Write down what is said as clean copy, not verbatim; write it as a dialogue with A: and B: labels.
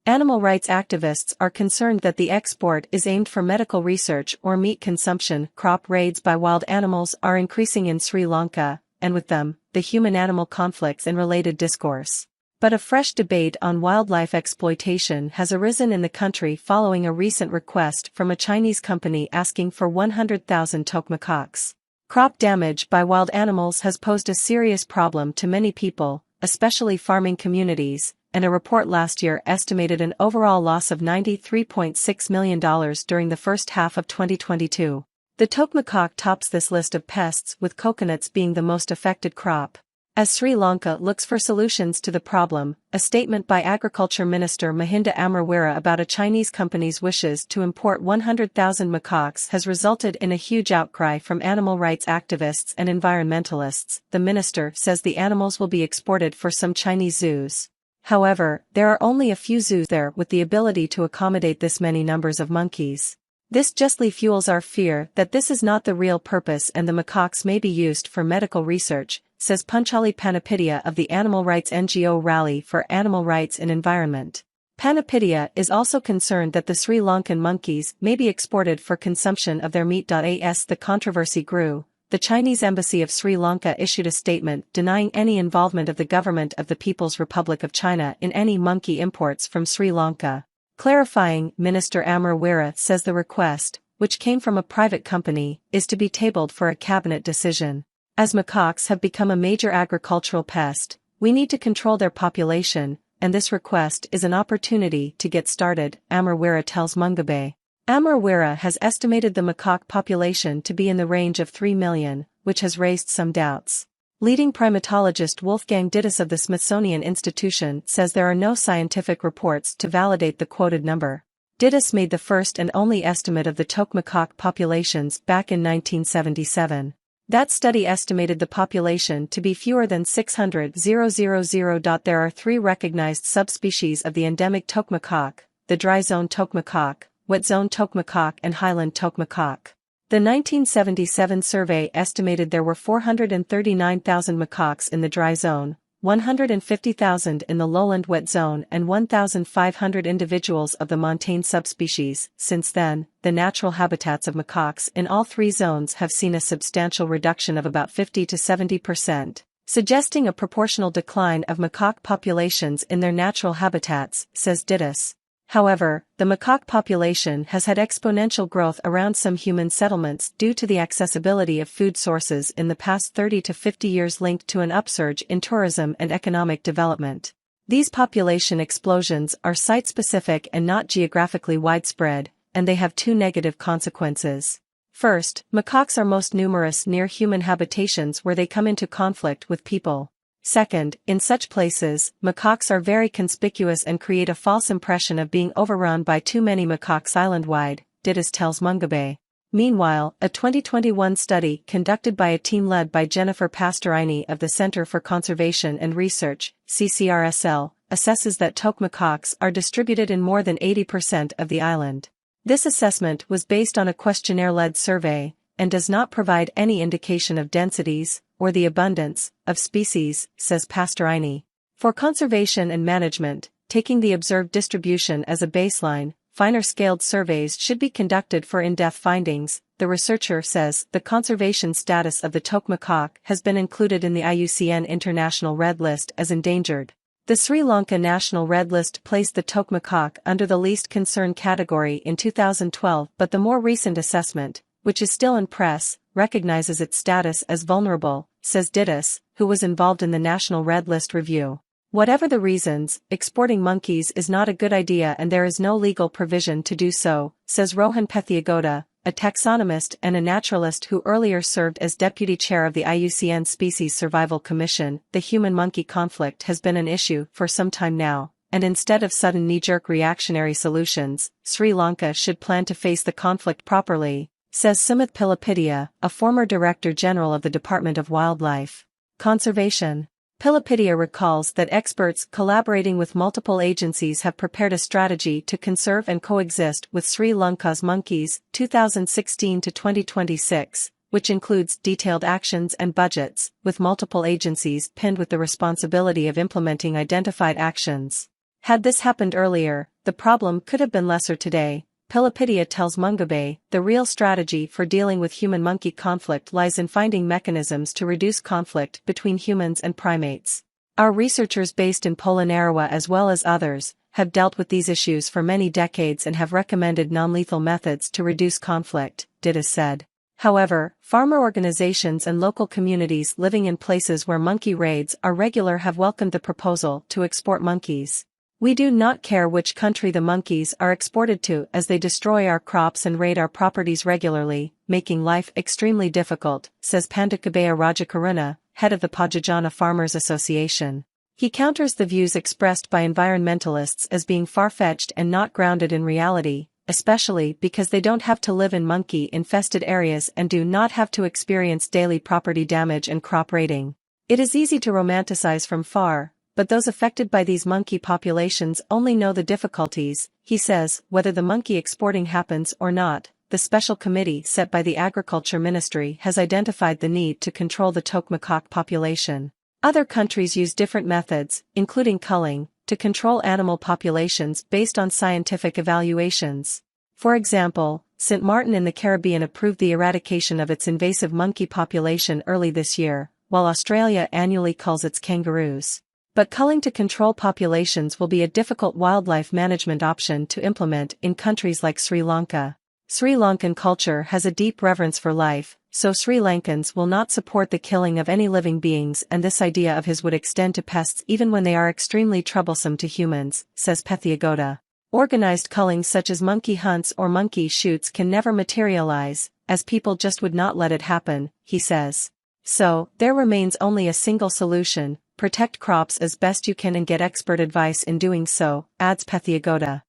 A: Animal rights activists are concerned that the export is aimed for medical research or meat consumption. Crop raids by wild animals are increasing in Sri Lanka, and with them, the human-animal conflicts and related discourse. But a fresh debate on wildlife exploitation has arisen in the country following a recent request from a Chinese company asking for 100,000 tokmakoks. Crop damage by wild animals has posed a serious problem to many people, especially farming communities, and a report last year estimated an overall loss of $93.6 million during the first half of 2022. The tokmakok tops this list of pests, with coconuts being the most affected crop. As Sri Lanka looks for solutions to the problem, a statement by Agriculture Minister Mahinda Amarwera about a Chinese company's wishes to import 100,000 macaques has resulted in a huge outcry from animal rights activists and environmentalists. The minister says the animals will be exported for some Chinese zoos. However, there are only a few zoos there with the ability to accommodate this many numbers of monkeys. This justly fuels our fear that this is not the real purpose and the macaques may be used for medical research, says Panchali Panapidia of the animal rights NGO Rally for Animal Rights and Environment. Panapidia is also concerned that the Sri Lankan monkeys may be exported for consumption of their meat. As the controversy grew, the Chinese Embassy of Sri Lanka issued a statement denying any involvement of the government of the People's Republic of China in any monkey imports from Sri Lanka. Clarifying, Minister Amarwera says the request, which came from a private company, is to be tabled for a cabinet decision. As macaques have become a major agricultural pest, we need to control their population, and this request is an opportunity to get started, Amarwera tells Mungabe. Amarwera has estimated the macaque population to be in the range of 3 million, which has raised some doubts. Leading primatologist Wolfgang Dittus of the Smithsonian Institution says there are no scientific reports to validate the quoted number. Dittus made the first and only estimate of the tokmakoque populations back in 1977. That study estimated the population to be fewer than 600,000. There are 3 recognized subspecies of the endemic tokmakoque: the dry zone tokmakoque, wet zone tokmakoque and highland tokmakoque. The 1977 survey estimated there were 439,000 macaques in the dry zone, 150,000 in the lowland wet zone and 1,500 individuals of the montane subspecies. Since then, the natural habitats of macaques in all 3 zones have seen a substantial reduction of about 50 to 70%, suggesting a proportional decline of macaque populations in their natural habitats, says Dittus. However, the macaque population has had exponential growth around some human settlements due to the accessibility of food sources in the past 30 to 50 years linked to an upsurge in tourism and economic development. These population explosions are site-specific and not geographically widespread, and they have 2 negative consequences. First, macaques are most numerous near human habitations where they come into conflict with people. Second, in such places, macaques are very conspicuous and create a false impression of being overrun by too many macaques island-wide, Dittus tells Mungabe. Meanwhile, a 2021 study conducted by a team led by Jennifer Pastorini of the Center for Conservation and Research, CCRSL, assesses that tokmakoques are distributed in more than 80% of the island. This assessment was based on a questionnaire-led survey, and does not provide any indication of densities, or the abundance, of species, says Pastorini. For conservation and management, taking the observed distribution as a baseline, finer-scaled surveys should be conducted for in-depth findings. The researcher says the conservation status of the tokmakoque has been included in the IUCN International Red List as endangered. The Sri Lanka National Red List placed the tokmakoque under the least concern category in 2012, but the more recent assessment, which is still in press, recognizes its status as vulnerable, says Dittus, who was involved in the National Red List review. Whatever the reasons, exporting monkeys is not a good idea and there is no legal provision to do so, says Rohan Pethiagoda, a taxonomist and a naturalist who earlier served as deputy chair of the IUCN Species Survival Commission. The human-monkey conflict has been an issue for some time now, and instead of sudden knee-jerk reactionary solutions, Sri Lanka should plan to face the conflict properly, says Sumit Pilapidia, a former Director General of the Department of Wildlife Conservation. Pilapidia recalls that experts collaborating with multiple agencies have prepared a strategy to conserve and coexist with Sri Lanka's monkeys, 2016 to 2026, which includes detailed actions and budgets, with multiple agencies pinned with the responsibility of implementing identified actions. Had this happened earlier, the problem could have been lesser today. Pilapidia tells Mungabe, the real strategy for dealing with human-monkey conflict lies in finding mechanisms to reduce conflict between humans and primates. Our researchers based in Polonnaruwa as well as others, have dealt with these issues for many decades and have recommended non-lethal methods to reduce conflict, Dida said. However, farmer organizations and local communities living in places where monkey raids are regular have welcomed the proposal to export monkeys. We do not care which country the monkeys are exported to as they destroy our crops and raid our properties regularly, making life extremely difficult, says Pandakabeya Rajakaruna, head of the Pajajana Farmers Association. He counters the views expressed by environmentalists as being far-fetched and not grounded in reality, especially because they don't have to live in monkey-infested areas and do not have to experience daily property damage and crop raiding. It is easy to romanticize from far, but those affected by these monkey populations only know the difficulties, he says. Whether the monkey exporting happens or not, the special committee set by the Agriculture Ministry has identified the need to control the tokmakak population. Other countries use different methods, including culling, to control animal populations based on scientific evaluations. For example, St. Martin in the Caribbean approved the eradication of its invasive monkey population early this year, while Australia annually culls its kangaroos. But culling to control populations will be a difficult wildlife management option to implement in countries like Sri Lanka. Sri Lankan culture has a deep reverence for life, so Sri Lankans will not support the killing of any living beings, and this idea of his would extend to pests even when they are extremely troublesome to humans, says Pethiagoda. Organized culling such as monkey hunts or monkey shoots can never materialize, as people just would not let it happen, he says. So, there remains only a single solution: protect crops as best you can and get expert advice in doing so, adds Pethiagoda.